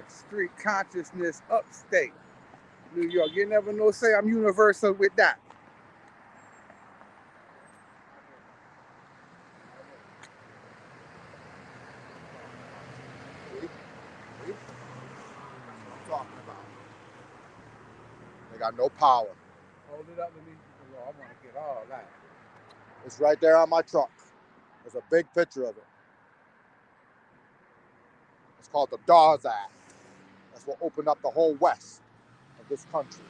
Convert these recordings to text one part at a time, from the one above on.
street consciousness upstate New York. You never know, say I'm universal with that. See? That's what I'm talking about. They got no power. Hold it up to me. Oh, I want to get all that. It's right there on my truck. There's a big picture of it. It's called the Dawes Act. That's what opened up the whole west of this country.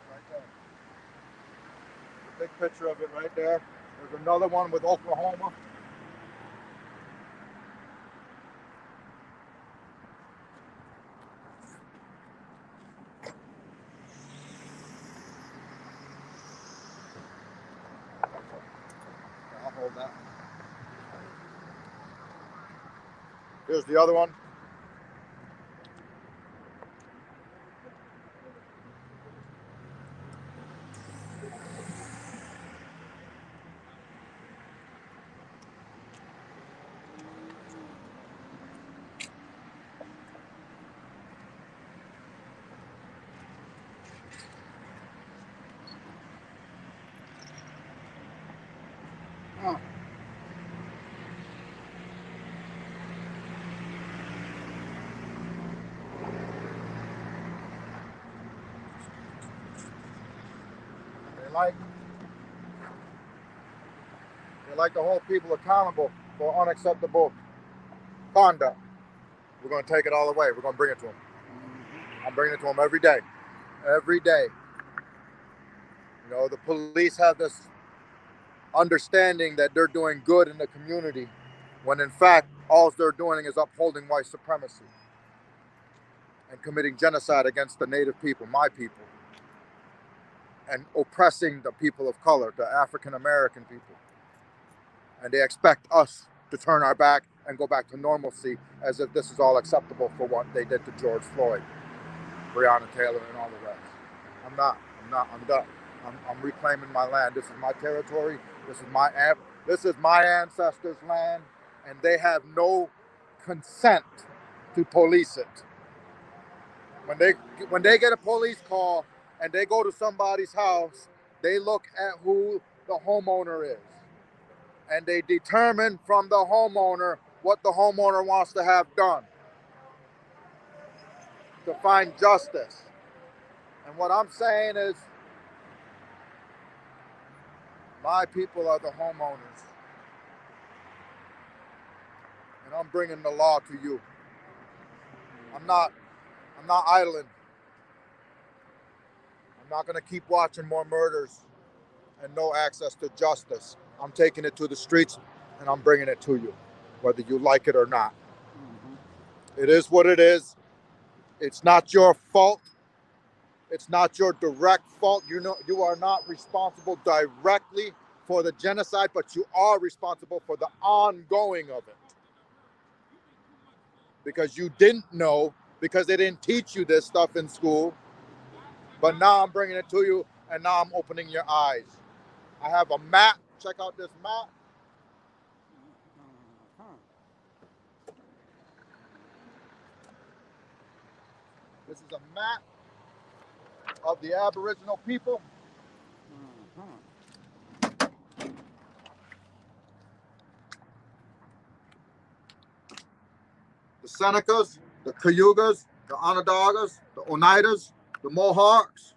Right there. The big picture of it right there. There's another one with Oklahoma. I'll hold that. Here's the other one. Oh. They like to hold people accountable for unacceptable conduct. We're going to take it all away. We're going to bring it to them. I'm bringing it to them every day. Every day. You know, the police have this understanding that they're doing good in the community when in fact all they're doing is upholding white supremacy and committing genocide against the native people, my people, and oppressing the people of color, the African American people. And they expect us to turn our back and go back to normalcy as if this is all acceptable for what they did to George Floyd, Breonna Taylor, and all the rest. I'm done. I'm reclaiming my land. This is my territory. This is my ancestors' land, and they have no consent to police it. When they get a police call and they go to somebody's house, they look at who the homeowner is. And they determine from the homeowner what the homeowner wants to have done to find justice. And what I'm saying is, my people are the homeowners. And I'm bringing the law to you. I'm not idling. I'm not going to keep watching more murders and no access to justice. I'm taking it to the streets and I'm bringing it to you, whether you like it or not. It is what it is. It's not your fault. It's not your direct fault. You know, you are not responsible directly for the genocide, but you are responsible for the ongoing of it. Because you didn't know, because they didn't teach you this stuff in school. But now I'm bringing it to you, and now I'm opening your eyes. I have a map. Check out this map. This is a map of the Aboriginal people. The Senecas, the Cayugas, the Onondagas, the Oneidas, the Mohawks.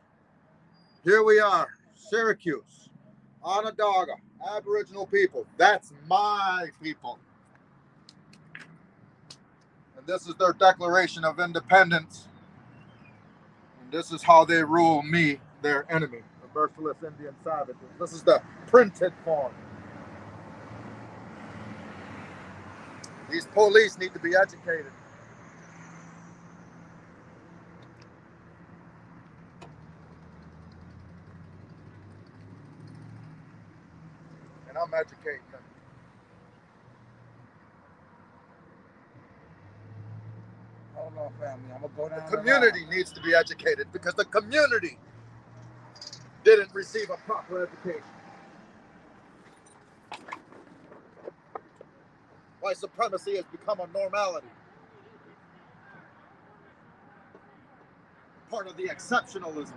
Here we are, Syracuse, Onondaga, Aboriginal people. That's my people. And this is their Declaration of Independence. And this is how they rule me, their enemy, the merciless Indian savages. This is the printed form. These police need to be educated. And I'm educating them. outlaw family. I'm gonna go down. The community needs to be educated because the community didn't receive a proper education. White supremacy has become a normality. Part of the exceptionalism.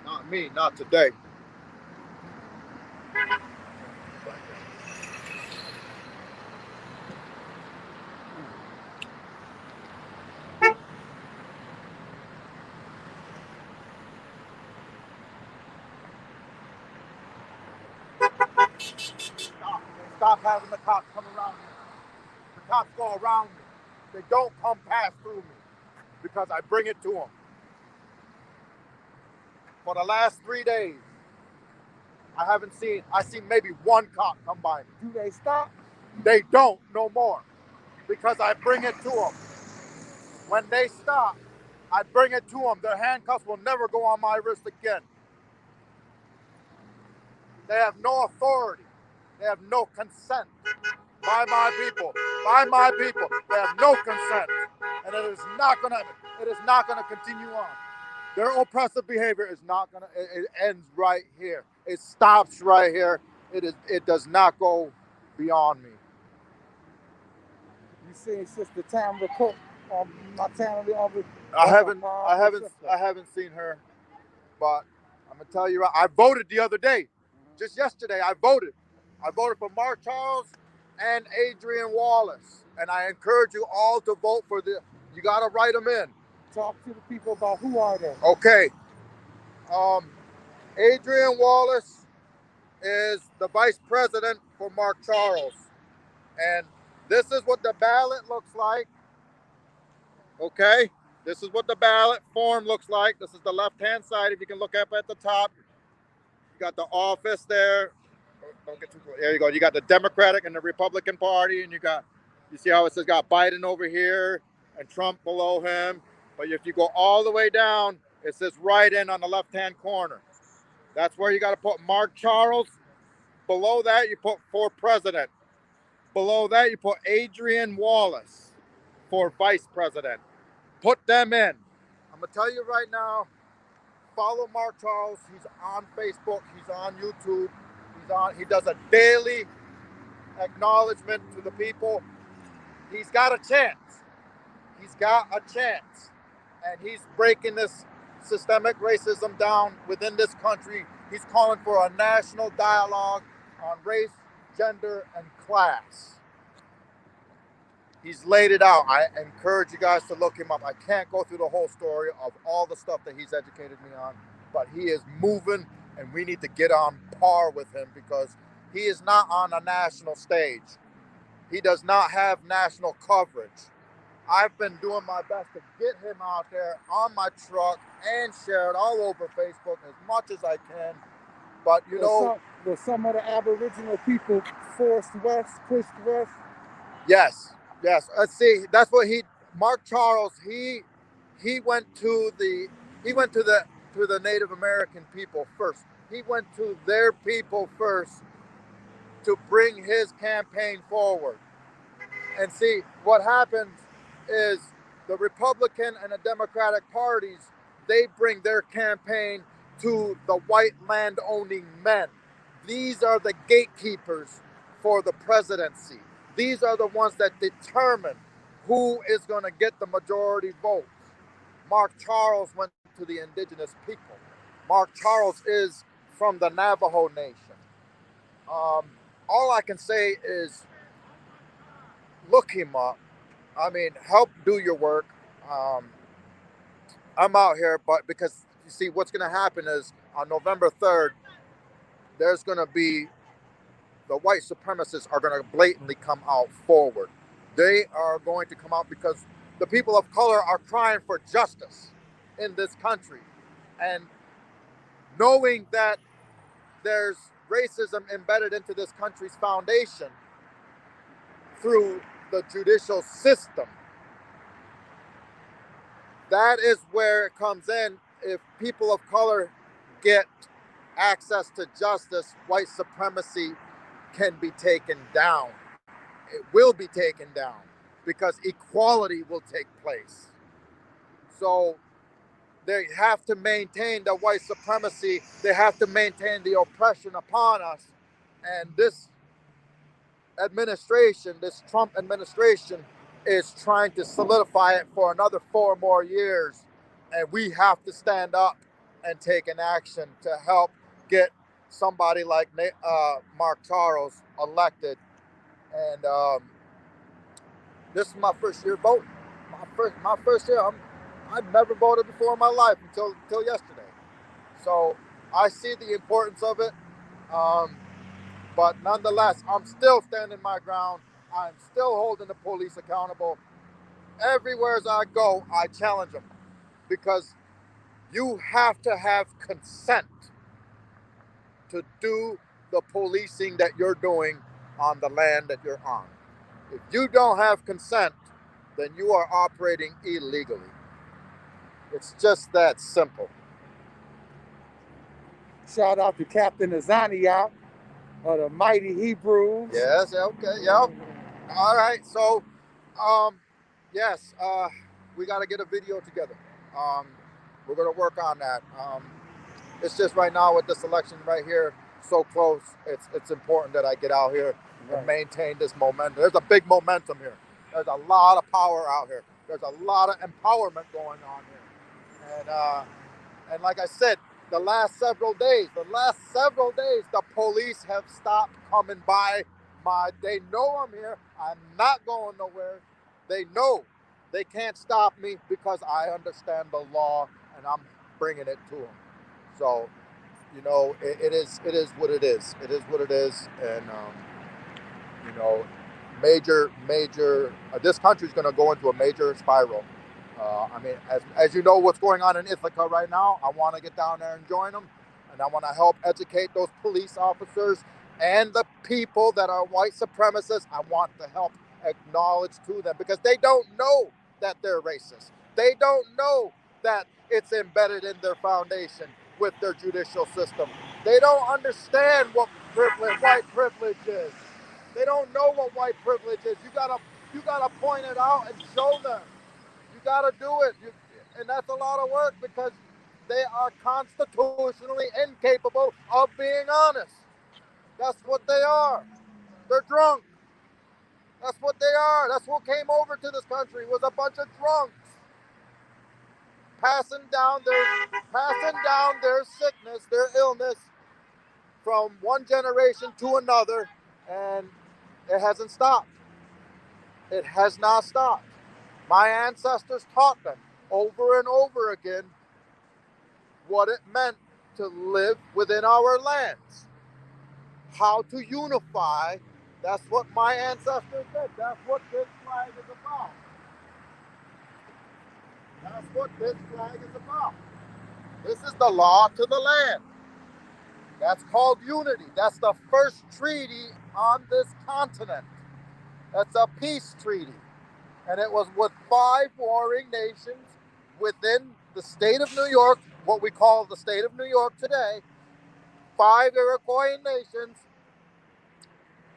Not me, not today. Stop having the cops come around me. The cops go around me. They don't come past through me because I bring it to them. For the last 3 days, I seen maybe one cop come by me. Do they stop? They don't no more because I bring it to them. When they stop, I bring it to them. Their handcuffs will never go on my wrist again. They have no authority. They have no consent by my people. By my people, they have no consent, and it is not gonna continue on. Their oppressive behavior is not gonna. It ends right here. It stops right here. It does not go beyond me. You see Sister Tamara Cook on my channel? I haven't seen her, but I'm gonna tell you, I voted the other day. Just yesterday, I voted. I voted for Mark Charles and Adrian Wallace, and I encourage you all to vote for the. You gotta write them in. Talk to the people about who are they. Okay. Adrian Wallace is the vice president for Mark Charles, and this is what the ballot looks like. Okay. This is what the ballot form looks like. This is the left-hand side. If you can look up at the top, you got the office there. Don't get too close. There you go. You got the Democratic and the Republican Party, and you see how it says got Biden over here and Trump below him. But if you go all the way down, it says write-in on the left-hand corner. That's where you got to put Mark Charles. Below that, you put for president. Below that, you put Adrian Wallace for vice president. Put them in. I'm gonna tell you right now, follow Mark Charles. He's on Facebook, he's on YouTube, he does a daily acknowledgement to the people. He's got a chance. He's got a chance. And he's breaking this systemic racism down within this country. He's calling for a national dialogue on race, gender, and class. He's laid it out. I encourage you guys to look him up. I can't go through the whole story of all the stuff that he's educated me on, but he is moving, and we need to get on par with him because he is not on a national stage. He does not have national coverage. I've been doing my best to get him out there on my truck and share it all over Facebook as much as I can. But were some of the Aboriginal people pushed west? Yes. Let's see. That's what Mark Charles. He went to the Native American people first. He went to their people first to bring his campaign forward. And see, what happens is the Republican and the Democratic parties, they bring their campaign to the white land-owning men. These are the gatekeepers for the presidency. These are the ones that determine who is going to get the majority votes. Mark Charles went to the indigenous people. Mark Charles is from the Navajo Nation. All I can say is look him up. I mean, help do your work. I'm out here, but because you see, what's going to happen is on November 3rd, there's going to be the white supremacists are going to blatantly come out forward. They are going to come out because the people of color are crying for justice in this country. And knowing that there's racism embedded into this country's foundation through the judicial system, that is where it comes in. If people of color get access to justice, white supremacy can be taken down. It will be taken down because equality will take place. So they have to maintain the white supremacy. They have to maintain the oppression upon us. And this administration, this Trump administration, is trying to solidify it for another 4 more years. And we have to stand up and take an action to help get somebody like Mark Charles elected. And this is my first year voting. My first year. I've never voted before in my life until yesterday. So I see the importance of it. But nonetheless, I'm still standing my ground. I'm still holding the police accountable. Everywhere as I go, I challenge them because you have to have consent to do the policing that you're doing on the land that you're on. If you don't have consent, then you are operating illegally. It's just that simple. Shout out to Captain Azania of the Mighty Hebrews. Yes, okay, yeah. All right, so, yes, we got to get a video together. We're going to work on that. It's just right now with this election right here, so close, it's important that I get out here and maintain this momentum. There's a big momentum here. There's a lot of power out here. There's a lot of empowerment going on here. And like I said, the last several days, the police have stopped coming by. They know I'm here. I'm not going nowhere. They know they can't stop me because I understand the law and I'm bringing it to them. So, you know, it is what it is. It is what it is. And, you know, major, this country's going to go into a major spiral. I mean, as you know what's going on in Ithaca right now, I want to get down there and join them. And I want to help educate those police officers and the people that are white supremacists. I want to help acknowledge to them because they don't know that they're racist. They don't know that it's embedded in their foundation with their judicial system. They don't understand what white privilege is. They don't know what white privilege is. You gotta point it out and show them. You got to do it. And that's a lot of work because they are constitutionally incapable of being honest. That's what they are. They're drunk. That's what they are. That's what came over to this country was a bunch of drunks passing down their sickness, their illness from one generation to another, and it hasn't stopped. It has not stopped. My ancestors taught them over and over again what it meant to live within our lands, how to unify. That's what my ancestors did. That's what this flag is about. That's what this flag is about. This is the law to the land. That's called unity. That's the first treaty on this continent. That's a peace treaty. And it was with 5 warring nations within the state of New York, what we call the state of New York today, 5 Iroquois nations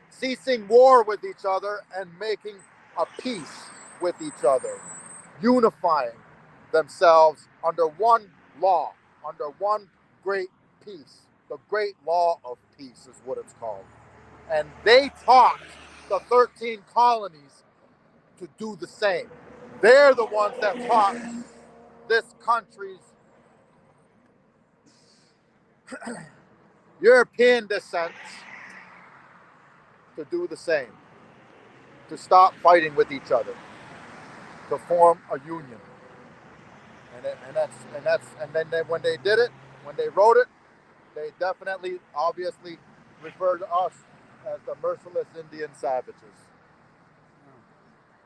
ceasing war with each other and making a peace with each other, unifying themselves under one law, under one great peace. The Great Law of Peace is what it's called. And they taught the 13 colonies to do the same. They're the ones that taught this country's European descent to do the same, to stop fighting with each other, to form a union. And then when they did it, when they wrote it, they definitely, obviously, refer to us as the merciless Indian savages.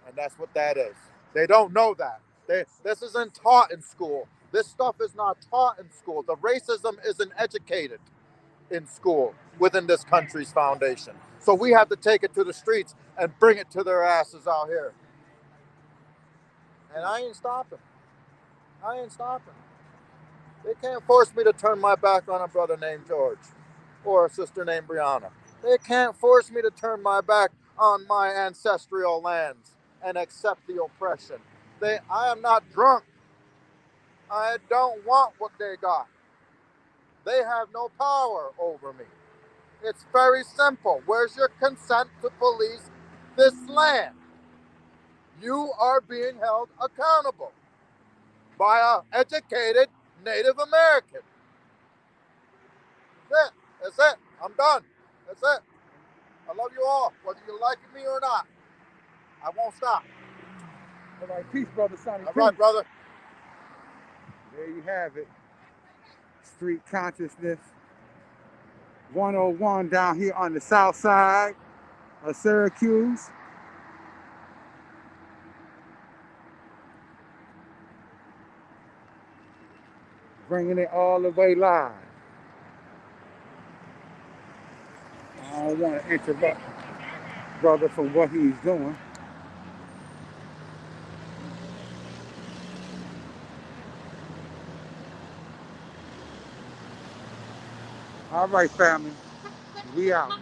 And that's what that is. They don't know that. This isn't taught in school. This stuff is not taught in school. The racism isn't educated in school within this country's foundation. So we have to take it to the streets and bring it to their asses out here. And I ain't stopping. They can't force me to turn my back on a brother named George or a sister named Brianna. They can't force me to turn my back on my ancestral lands and accept the oppression. I am not drunk. I don't want what they got. They have no power over me. It's very simple. Where's your consent to police this land? You are being held accountable by an educated Native American. That's it. That's it. I'm done. That's it. I love you all, whether you like me or not. I won't stop. All right, peace, brother Sonny. All right, brother. There you have it. Street Consciousness 101 down here on the south side of Syracuse. Bringing it all the way live. I don't want to interrupt brother for what he's doing. All right, family. We out.